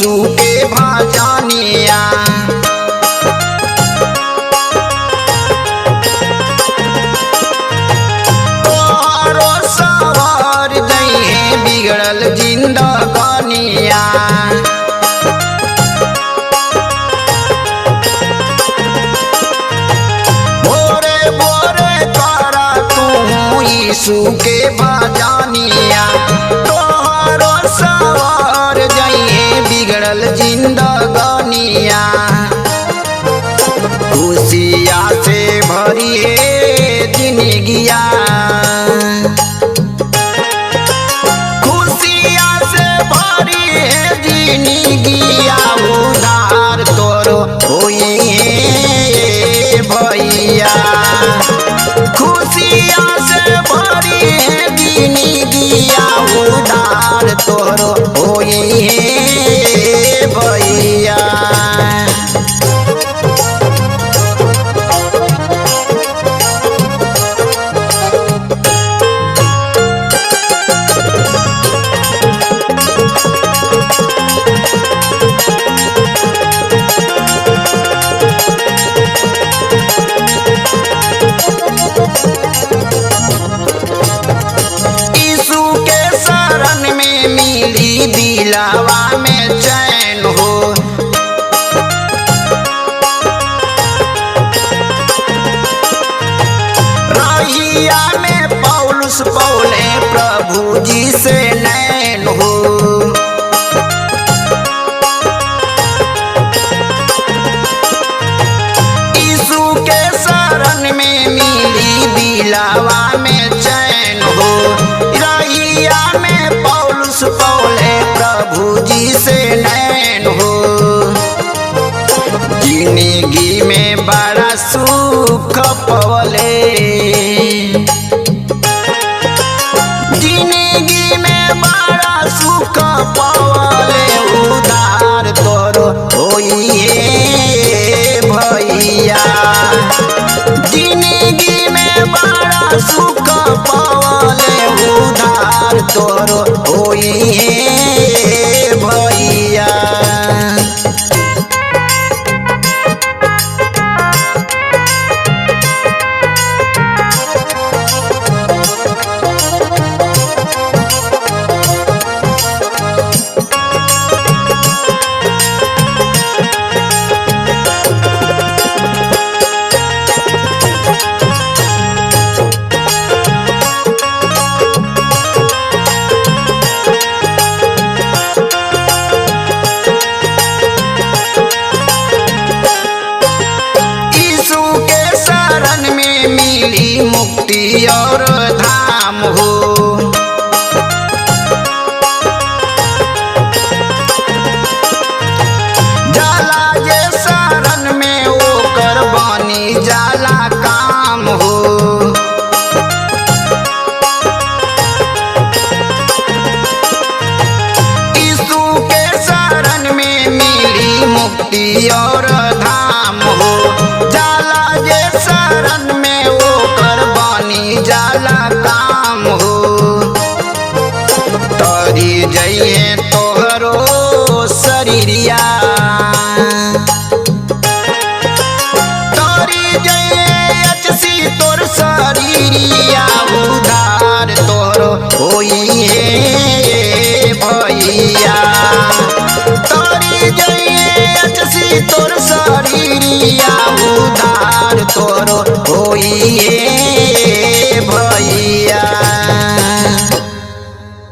यीशु के भजनिया। तोहरो सवार जइहे बिगड़ल जिंदगानिया। भोरे भोरे करा तू यीशु के भजनिया। तोहरो सवार जइहे बिगड़ल जिंदगानिया। खुशिया से भरिए जिंदगिया। खुशिया से भरिए जिंदगिया। उधार तोरो होइए भैया। खुशिया से भरिए जिंदगिया। उधार तोरो होइए भैया। यीशु के शरण में मिली दिलावा में चैन हो। रहिया में पौलुस पौले प्रभु जी से नैन हो। यीशु के शरण में मिली दिलावा में चैन हो। रहिया में पौलुस पौले प्रभु जी से नैन हो। जिंदगी में बड़ा सुख पवले। जिंदगी में बड़ा सुख पवले। उधार तोरो होइए भैया। जिंदगी में बड़ा सुख पवले। उधार तोरो होइए भैया। यीशु के शरण में मिली मुक्ति और धाम हो। जाला जे शरण में ओकर बनी जाला काम हो। यीशु के शरण में मिली मुक्ति और धाम हो। जाला जे शरण में ओकर बनी जाला काम हो। तरी जइहे तोहरो शरीरिया। तरी जइहे अचसी तोर शरीरिया। उधार तोरो होइए भैया। तरी जइहे अचसी तोर शरीरिया। उधार तोरो होइए